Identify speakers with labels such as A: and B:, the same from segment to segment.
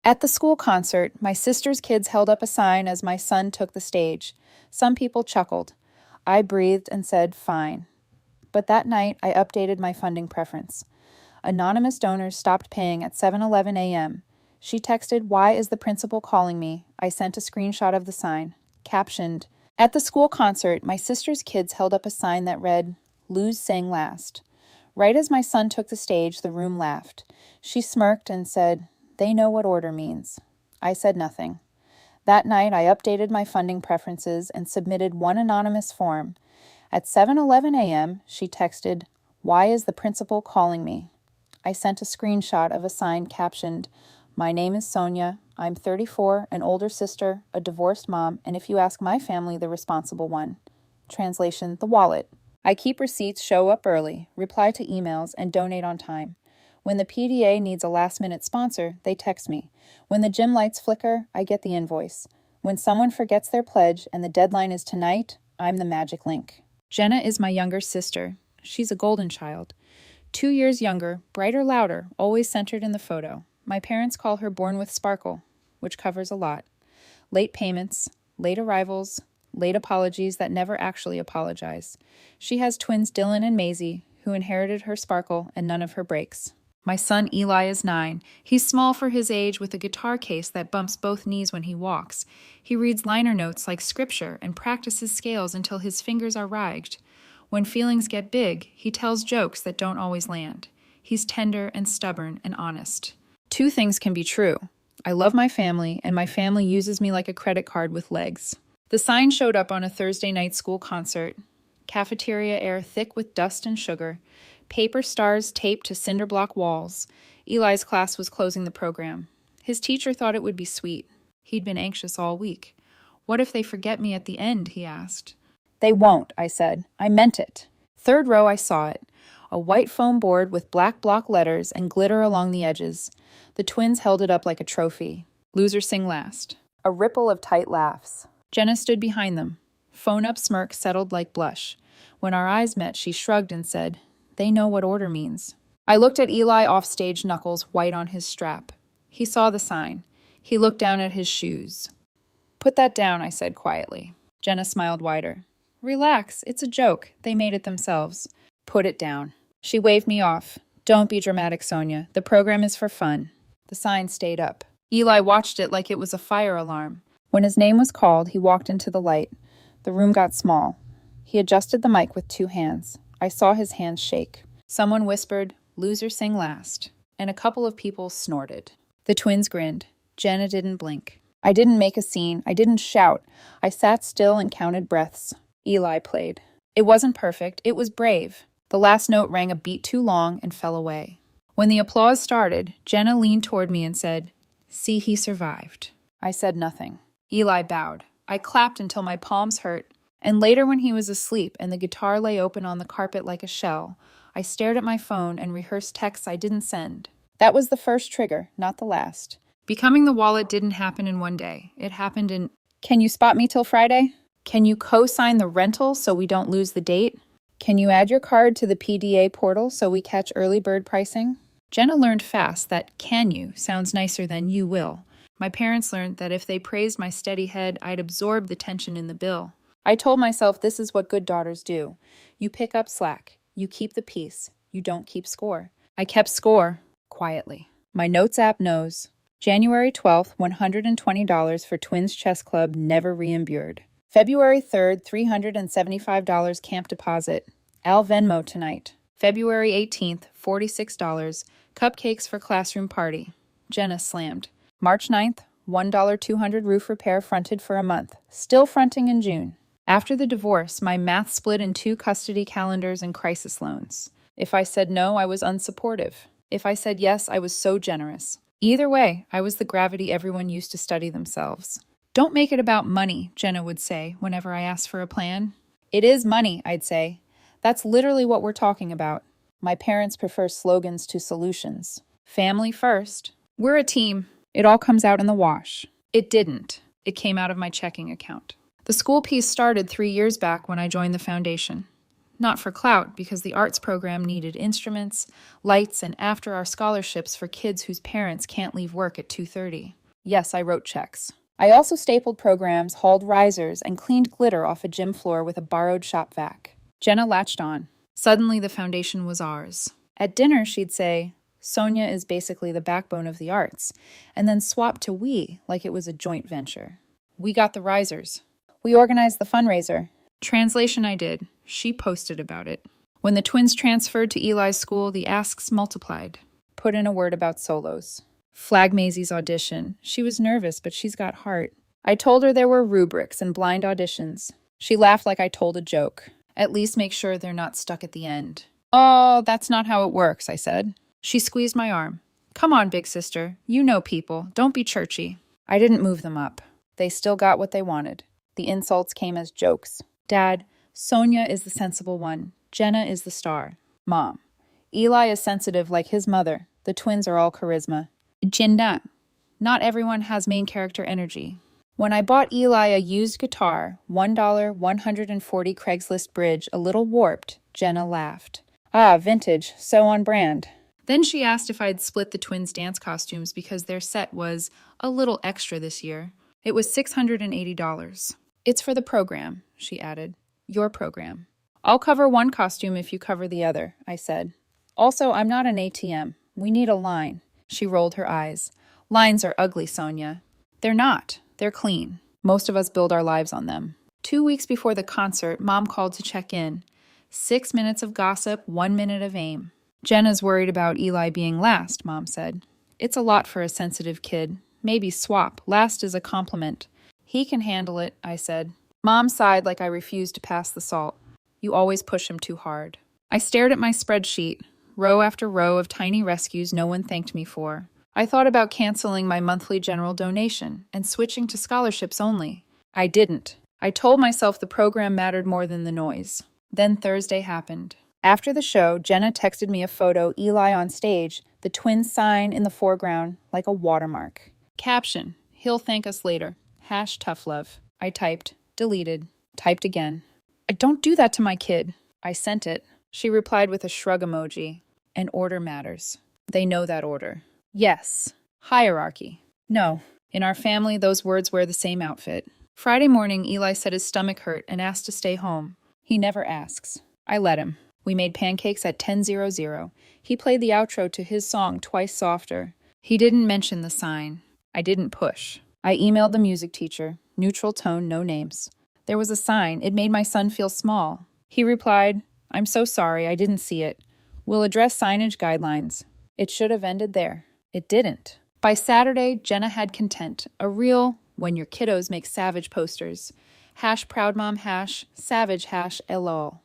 A: At the school concert, my sister's kids held up a sign as my son took the stage. Some people chuckled. I breathed and said, fine. But that night, I updated my funding preference. Anonymous donors stopped paying at 7:11 a.m. She texted, "Why is the principal calling me?" I sent a screenshot of the sign. Captioned, "At the school concert, my sister's kids held up a sign that read, 'Lose sang last.' Right as my son took the stage, the room laughed. She smirked and said, 'They know what order means.' I said nothing. That night, I updated my funding preferences and submitted one anonymous form. At 7:11 a.m., she texted, 'Why is the principal calling me?' I sent a screenshot of a sign captioned, 'My name is Sonia. I'm 34, an older sister, a divorced mom, and if you ask my family, the responsible one.' Translation, the wallet. I keep receipts, show up early, reply to emails, and donate on time. When the PDA needs a last-minute sponsor, they text me. When the gym lights flicker, I get the invoice. When someone forgets their pledge and the deadline is tonight, I'm the magic link. Jenna is my younger sister. She's a golden child. 2 years younger, brighter, louder, always centered in the photo. My parents call her born with sparkle, which covers a lot. Late payments, late arrivals, late apologies that never actually apologize. She has twins Dylan and Maisie, who inherited her sparkle and none of her breaks. My son Eli is 9. He's small for his age with a guitar case that bumps both knees when he walks. He reads liner notes like scripture and practices scales until his fingers are ragged. When feelings get big, he tells jokes that don't always land. He's tender and stubborn and honest. 2 things can be true. I love my family, and my family uses me like a credit card with legs. The sign showed up on a Thursday night school concert. Cafeteria air thick with dust and sugar. Paper stars taped to cinder block walls. Eli's class was closing the program. His teacher thought it would be sweet. He'd been anxious all week. "What if they forget me at the end?" he asked. "They won't," I said. I meant it. 3rd row, I saw it. A white foam board with black block letters and glitter along the edges. The twins held it up like a trophy. "Losers sing last." A ripple of tight laughs. Jenna stood behind them. Phone-up smirk settled like blush. When our eyes met, she shrugged and said, "They know what order means." I looked at Eli offstage, knuckles white on his strap. He saw the sign. He looked down at his shoes. "Put that down," I said quietly. Jenna smiled wider. "Relax, it's a joke. They made it themselves." "Put it down." She waved me off. "Don't be dramatic, Sonia. The program is for fun." The sign stayed up. Eli watched it like it was a fire alarm. When his name was called, he walked into the light. The room got small. He adjusted the mic with 2 hands. I saw his hands shake. Someone whispered, "Losers sing last," and a couple of people snorted. The twins grinned. Jenna didn't blink. I didn't make a scene. I didn't shout. I sat still and counted breaths. Eli played. It wasn't perfect. It was brave. The last note rang a beat too long and fell away. When the applause started, Jenna leaned toward me and said, "See, he survived." I said nothing. Eli bowed. I clapped until my palms hurt. And later, when he was asleep and the guitar lay open on the carpet like a shell, I stared at my phone and rehearsed texts I didn't send. That was the first trigger, not the last. Becoming the wallet didn't happen in one day. It happened in, "Can you spot me till Friday? Can you co-sign the rental so we don't lose the date? Can you add your card to the PDA portal so we catch early bird pricing?" Jenna learned fast that "can you" sounds nicer than "you will." My parents learned that if they praised my steady head, I'd absorb the tension in the bill. I told myself this is what good daughters do. You pick up slack. You keep the peace. You don't keep score. I kept score, quietly. My notes app knows. January 12th, $120 for Twins Chess Club, never reimbursed. February 3rd, $375 camp deposit. Al Venmo tonight. February 18th, $46, cupcakes for classroom party. Jenna slammed. March 9th, $1 200 roof repair fronted for a month. Still fronting in June. After the divorce, my math split in 2 custody calendars and crisis loans. If I said no, I was unsupportive. If I said yes, I was so generous. Either way, I was the gravity everyone used to study themselves. "Don't make it about money," Jenna would say whenever I asked for a plan. "It is money," I'd say. "That's literally what we're talking about." My parents prefer slogans to solutions. Family first. We're a team. It all comes out in the wash. It didn't. It came out of my checking account. The school piece started 3 years back when I joined the foundation. not for clout, because the arts program needed instruments, lights, and after-hour scholarships for kids whose parents can't leave work at 2:30. Yes, I wrote checks. I also stapled programs, hauled risers, and cleaned glitter off a gym floor with a borrowed shop vac. Jenna latched on. Suddenly, the foundation was ours. At dinner, she'd say, Sonia is basically the backbone of the arts, and then swap to we like it was a joint venture. We got the risers. We organized the fundraiser. Translation I did. She posted about it. When the twins transferred to Eli's school, the asks multiplied. Put in a word about solos. Flag Maisie's audition. She was nervous, but she's got heart. I told her there were rubrics and blind auditions. She laughed like I told a joke. At least make sure they're not stuck at the end. Oh, that's not how it works, I said. She squeezed my arm. Come on, big sister. You know people. Don't be churchy. I didn't move them up. They still got what they wanted. The insults came as jokes. Dad, Sonia is the sensible one. Jenna is the star. Mom. Eli is sensitive like his mother. The twins are all charisma. Jenna. Not everyone has main character energy. When I bought Eli a used guitar, $1, 140 Craigslist bridge, a little warped, Jenna laughed. Ah, vintage, so on brand. Then she asked if I'd split the twins' dance costumes because their set was a little extra this year. It was $680. It's for the program, she added. Your program. I'll cover one costume if you cover the other, I said. Also, I'm not an ATM. We need a line. She rolled her eyes. Lines are ugly, Sonia. They're not. They're clean. Most of us build our lives on them. 2 weeks before the concert, Mom called to check in. 6 minutes of gossip, 1 minute of aim. Jenna's worried about Eli being last, Mom said. It's a lot for a sensitive kid. Maybe swap. Last is a compliment. He can handle it, I said. Mom sighed like I refused to pass the salt. You always push him too hard. I stared at my spreadsheet, row after row of tiny rescues no one thanked me for. I thought about canceling my monthly general donation and switching to scholarships only. I didn't. I told myself the program mattered more than the noise. Then Thursday happened. After the show, Jenna texted me a photo Eli on stage, the twins' sign in the foreground, like a watermark. Caption, he'll thank us later. #tough love. I typed, deleted, typed again. I don't do that to my kid. I sent it. She replied with a shrug emoji. An order matters. They know that order. Yes. Hierarchy. No. In our family, those words wear the same outfit. Friday morning, Eli said his stomach hurt and asked to stay home. He never asks. I let him. We made pancakes at 10:00. He played the outro to his song twice softer. He didn't mention the sign. I didn't push. I emailed the music teacher. Neutral tone, no names. There was a sign. It made my son feel small. He replied, I'm so sorry, I didn't see it. We'll address signage guidelines. It should have ended there. It didn't. By Saturday, Jenna had content. A real, when your kiddos make savage posters. #proudmom, #savage, #lol.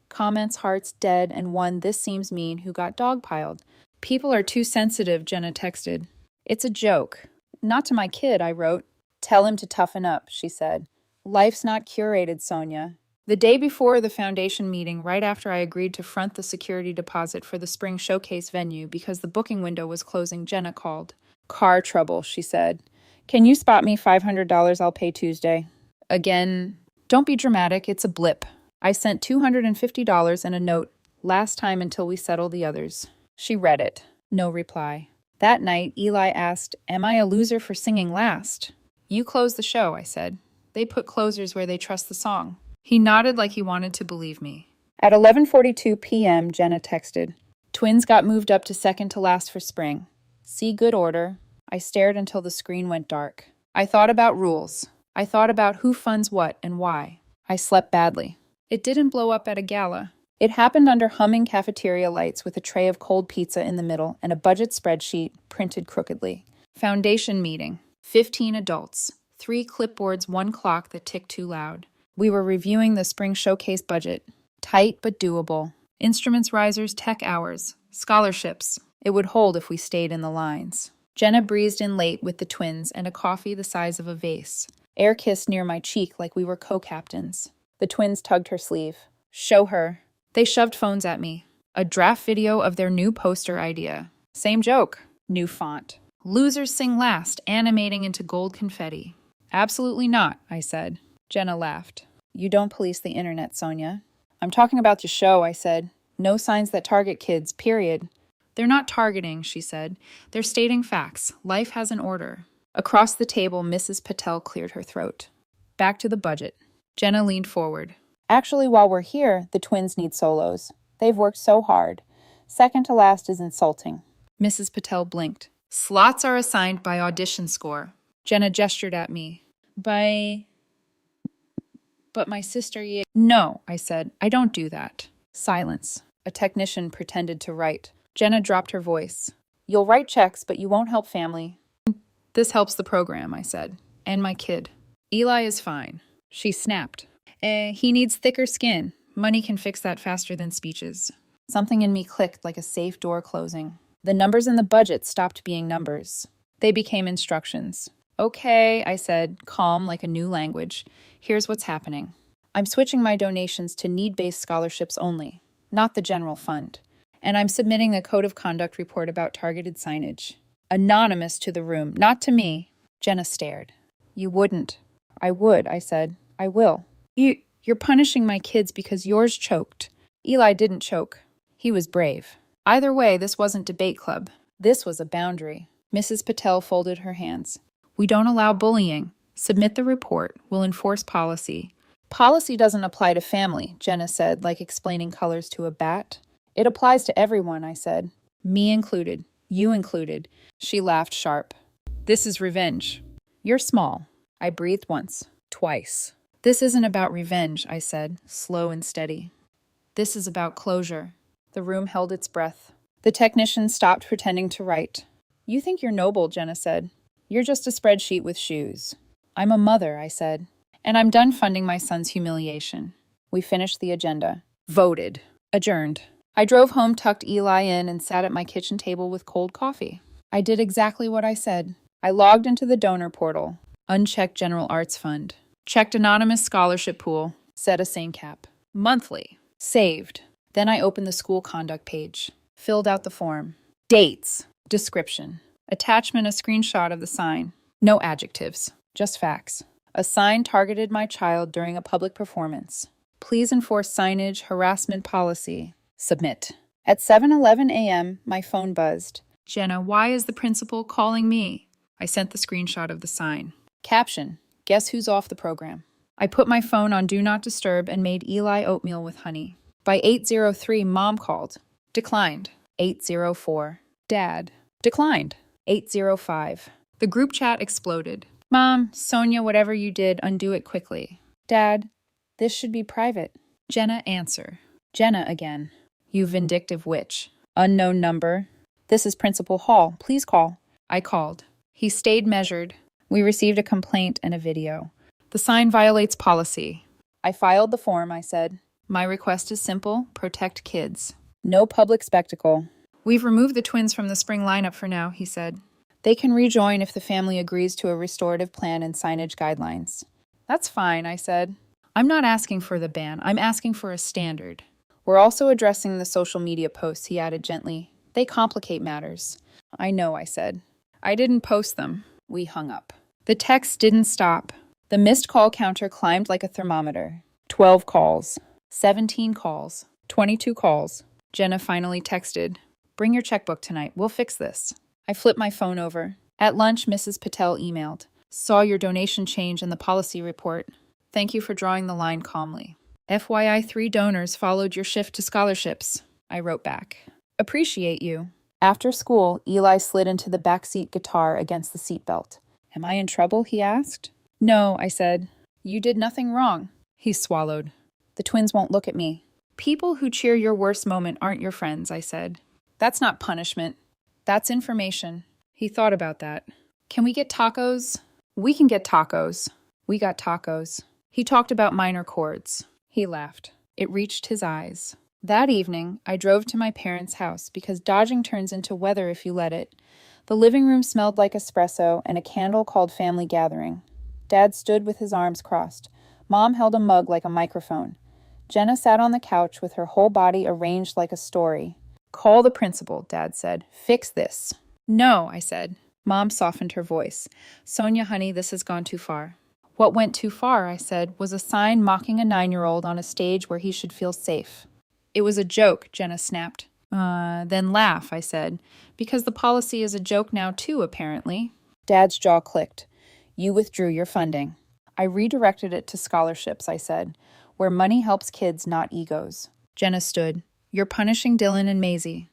A: Comments, hearts, dead, and one this seems mean who got dogpiled. People are too sensitive, Jenna texted. It's a joke. Not to my kid, I wrote. Tell him to toughen up, she said. Life's not curated, Sonia. The day before the foundation meeting, right after I agreed to front the security deposit for the spring showcase venue because the booking window was closing, Jenna called. Car trouble, she said. Can you spot me $500? I'll pay Tuesday. Again, don't be dramatic, it's a blip. I sent $250 and a note, last time until we settle the others. She read it. No reply. That night, Eli asked, Am I a loser for singing last? You close the show, I said. They put closers where they trust the song. He nodded like he wanted to believe me. At 11:42 p.m., Jenna texted. Twins got moved up to second to last for spring. See good order. I stared until the screen went dark. I thought about rules. I thought about who funds what and why. I slept badly. It didn't blow up at a gala. It happened under humming cafeteria lights with a tray of cold pizza in the middle and a budget spreadsheet printed crookedly. Foundation meeting. 15 adults. 3 clipboards, 1 clock that ticked too loud. We were reviewing the spring showcase budget. Tight but doable. Instruments, risers, tech hours. Scholarships. It would hold if we stayed in the lines. Jenna breezed in late with the twins and a coffee the size of a vase. Air kissed near my cheek like we were co-captains. The twins tugged her sleeve. Show her. They shoved phones at me. A draft video of their new poster idea. Same joke. New font. Losers sing last, animating into gold confetti. Absolutely not, I said. Jenna laughed. You don't police the internet, Sonia. I'm talking about the show, I said. No signs that target kids, period. They're not targeting, she said. They're stating facts. Life has an order. Across the table, Mrs. Patel cleared her throat. Back to the budget. Jenna leaned forward. Actually, while we're here, the twins need solos. They've worked so hard. Second to last is insulting. Mrs. Patel blinked. Slots are assigned by audition score. Jenna gestured at me. But my sister, No, I said. I don't do that. Silence. A technician pretended to write. Jenna dropped her voice. You'll write checks, but you won't help family. This helps the program, I said. And my kid. Eli is fine. She snapped. He needs thicker skin. Money can fix that faster than speeches. Something in me clicked like a safe door closing. The numbers in the budget stopped being numbers. They became instructions. Okay, I said, calm like a new language. Here's what's happening. I'm switching my donations to need-based scholarships only, not the general fund. And I'm submitting a code of conduct report about targeted signage. Anonymous to the room, not to me. Jenna stared. You wouldn't. I would, I said. I will. You're punishing my kids because yours choked. Eli didn't choke. He was brave. Either way, this wasn't debate club. This was a boundary. Mrs. Patel folded her hands. We don't allow bullying. Submit the report. We'll enforce policy. Policy doesn't apply to family, Jenna said, like explaining colors to a bat. It applies to everyone, I said. Me included. You included. She laughed sharp. This is revenge. You're small. I breathed once. Twice. This isn't about revenge, I said, slow and steady. This is about closure. The room held its breath. The technician stopped pretending to write. You think you're noble, Jenna said. You're just a spreadsheet with shoes. I'm a mother, I said. And I'm done funding my son's humiliation. We finished the agenda. Voted. Adjourned. I drove home, tucked Eli in, and sat at my kitchen table with cold coffee. I did exactly what I said. I logged into the donor portal. Unchecked General Arts Fund. Checked anonymous scholarship pool. Set a sane cap. Monthly. Saved. Then I opened the school conduct page. Filled out the form. Dates. Description. Attachment a screenshot of the sign. No adjectives. Just facts. A sign targeted my child during a public performance. Please enforce signage harassment policy. Submit. At 7:11 a.m., my phone buzzed. Jenna, why is the principal calling me? I sent the screenshot of the sign. Caption. Guess who's off the program? I put my phone on Do Not Disturb and made Eli oatmeal with honey. By 8:03, Mom called. Declined. 8:04. Dad. Declined. 8:05. The group chat exploded. Mom, Sonia, whatever you did, undo it quickly. Dad, this should be private. Jenna, answer. Jenna again. You vindictive witch. Unknown number. This is Principal Hall. Please call. I called. He stayed measured. We received a complaint and a video. The sign violates policy. I filed the form, I said. My request is simple. Protect kids. No public spectacle. We've removed the twins from the spring lineup for now, he said. They can rejoin if the family agrees to a restorative plan and signage guidelines. That's fine, I said. I'm not asking for the ban. I'm asking for a standard. We're also addressing the social media posts, he added gently. They complicate matters. I know, I said. I didn't post them. We hung up. The text didn't stop. The missed call counter climbed like a thermometer. 12 calls. 17 calls. 22 calls. Jenna finally texted. Bring your checkbook tonight. We'll fix this. I flipped my phone over. At lunch, Mrs. Patel emailed. Saw your donation change in the policy report. Thank you for drawing the line calmly. FYI, 3 donors followed your shift to scholarships. I wrote back. Appreciate you. After school, Eli slid into the backseat guitar against the seatbelt. Am I in trouble? He asked. No, I said. You did nothing wrong. He swallowed. The twins won't look at me. People who cheer your worst moment aren't your friends, I said. That's not punishment. That's information. He thought about that. Can we get tacos? We can get tacos. We got tacos. He talked about minor chords. He laughed. It reached his eyes. That evening, I drove to my parents' house because dodging turns into weather if you let it. The living room smelled like espresso and a candle called family gathering. Dad stood with his arms crossed. Mom held a mug like a microphone. Jenna sat on the couch with her whole body arranged like a story. Call the principal, Dad said. Fix this. No, I said. Mom softened her voice. Sonia, honey, this has gone too far. What went too far, I said, was a sign mocking a 9-year-old on a stage where he should feel safe. It was a joke, Jenna snapped. Then laugh, I said, because the policy is a joke now too, apparently. Dad's jaw clicked. You withdrew your funding. I redirected it to scholarships, I said, where money helps kids, not egos. Jenna stood. You're punishing Dylan and Maisie.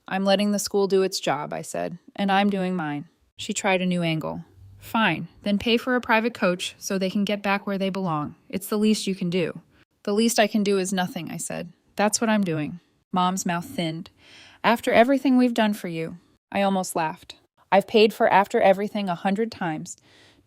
A: I'm letting the school do its job, I said, and I'm doing mine. She tried a new angle. Fine, then pay for a private coach so they can get back where they belong. It's the least you can do. The least I can do is nothing, I said. That's what I'm doing. Mom's mouth thinned. After everything we've done for you. I almost laughed. I've paid for after everything 100 times.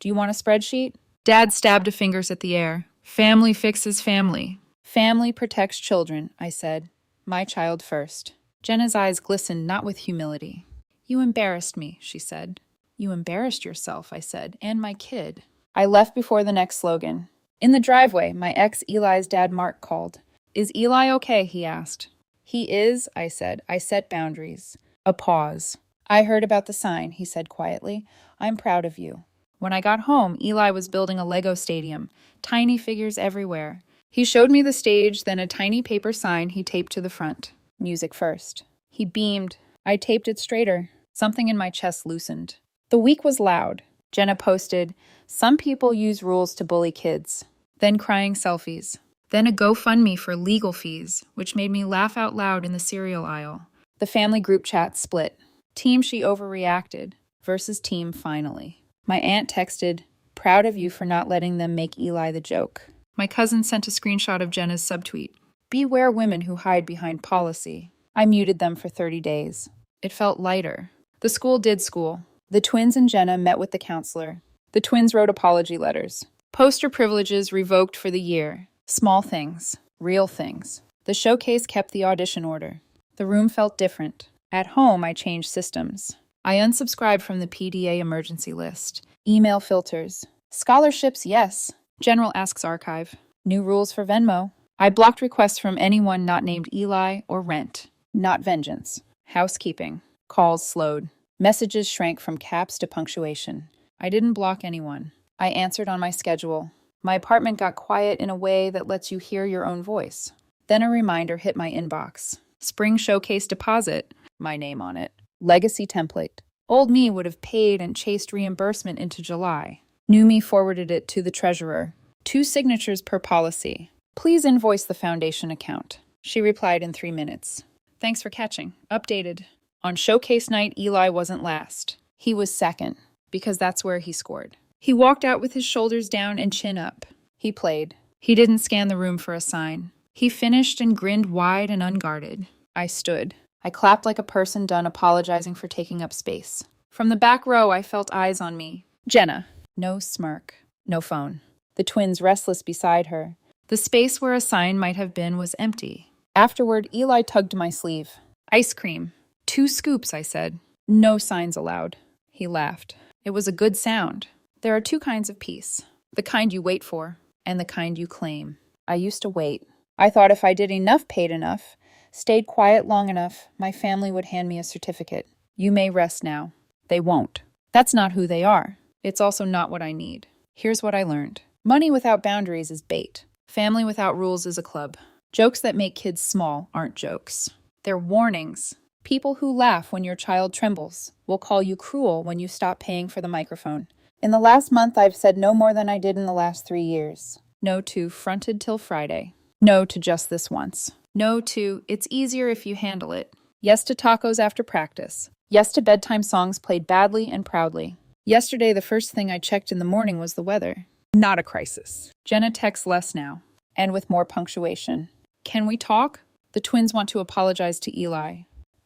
A: Do you want a spreadsheet? Dad stabbed his fingers at the air. Family fixes family. Family protects children, I said. My child first. Jenna's eyes glistened, not with humility. You embarrassed me, she said. You embarrassed yourself, I said, and my kid. I left before the next slogan. In the driveway, my ex Eli's dad Mark called. Is Eli okay? He asked. He is, I said. I set boundaries. A pause. I heard about the sign, he said quietly. I'm proud of you. When I got home, Eli was building a Lego stadium, tiny figures everywhere. He showed me the stage, then a tiny paper sign he taped to the front. Music first. He beamed. I taped it straighter. Something in my chest loosened. The week was loud. Jenna posted, some people use rules to bully kids. Then crying selfies. Then a GoFundMe for legal fees, which made me laugh out loud in the cereal aisle. The family group chat split. Team she overreacted versus team finally. My aunt texted, proud of you for not letting them make Eli the joke. My cousin sent a screenshot of Jenna's subtweet. Beware women who hide behind policy. I muted them for 30 days. It felt lighter. The school did school. The twins and Jenna met with the counselor. The twins wrote apology letters. Poster privileges revoked for the year. Small things. Real things. The showcase kept the audition order. The room felt different. At home, I changed systems. I unsubscribed from the PDA emergency list. Email filters. Scholarships, yes. General asks archive. New rules for Venmo. I blocked requests from anyone not named Eli or rent. Not vengeance. Housekeeping. Calls slowed. Messages shrank from caps to punctuation. I didn't block anyone. I answered on my schedule. My apartment got quiet in a way that lets you hear your own voice. Then a reminder hit my inbox. Spring Showcase deposit. My name on it. Legacy template. Old me would have paid and chased reimbursement into July. New me forwarded it to the treasurer. 2 signatures per policy. Please invoice the foundation account. She replied in 3 minutes. Thanks for catching. Updated. On showcase night, Eli wasn't last. He was second, because that's where he scored. He walked out with his shoulders down and chin up. He played. He didn't scan the room for a sign. He finished and grinned wide and unguarded. I stood. I clapped like a person done apologizing for taking up space. From the back row, I felt eyes on me. Jenna. No smirk. No phone. The twins restless beside her. The space where a sign might have been was empty. Afterward, Eli tugged my sleeve. Ice cream. 2 scoops, I said. No signs allowed. He laughed. It was a good sound. There are 2 kinds of peace. The kind you wait for, and the kind you claim. I used to wait. I thought if I did enough, paid enough, stayed quiet long enough, my family would hand me a certificate. You may rest now. They won't. That's not who they are. It's also not what I need. Here's what I learned. Money without boundaries is bait. Family without rules is a club. Jokes that make kids small aren't jokes. They're warnings. People who laugh when your child trembles will call you cruel when you stop paying for the microphone. In the last month, I've said no more than I did in the last 3 years. No to fronted till Friday. No to just this once. No to it's easier if you handle it. Yes to tacos after practice. Yes to bedtime songs played badly and proudly. Yesterday, the first thing I checked in the morning was the weather. Not a crisis. Jenna texts less now, and with more punctuation. Can we talk? The twins want to apologize to Eli.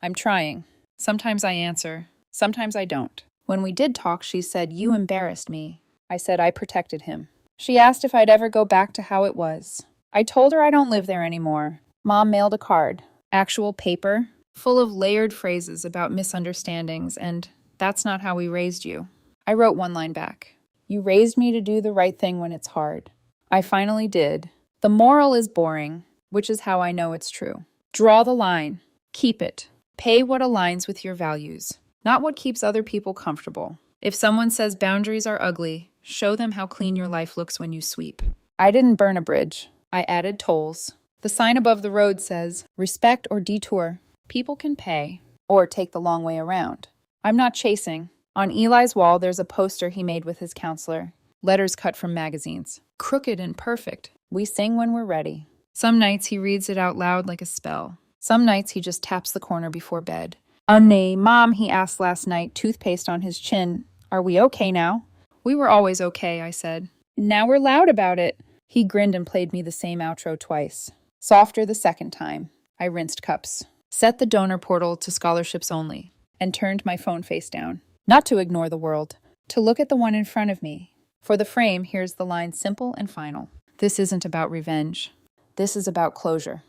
A: I'm trying. Sometimes I answer. Sometimes I don't. When we did talk, she said, you embarrassed me. I said I protected him. She asked if I'd ever go back to how it was. I told her I don't live there anymore. Mom mailed a card. Actual paper, full of layered phrases about misunderstandings and that's not how we raised you. I wrote one line back. You raised me to do the right thing when it's hard. I finally did. The moral is boring, which is how I know it's true. Draw the line. Keep it. Pay what aligns with your values, not what keeps other people comfortable. If someone says boundaries are ugly, Show them how clean your life looks when you sweep. I didn't burn a bridge. I added tolls. The sign above the road says, respect or detour. People can pay or take the long way around. I'm not chasing. On Eli's wall, there's a poster he made with his counselor. Letters cut from magazines. Crooked and perfect. We sing when we're ready. Some nights he reads it out loud like a spell. Some nights he just taps the corner before bed. Mom, he asked last night, toothpaste on his chin. Are we okay now? We were always okay, I said. Now we're loud about it. He grinned and played me the same outro twice. Softer the second time. I rinsed cups. Set the donor portal to scholarships only. And turned my phone face down. Not to ignore the world. To look at the one in front of me. For the frame, here's the line simple and final. This isn't about revenge. This is about closure.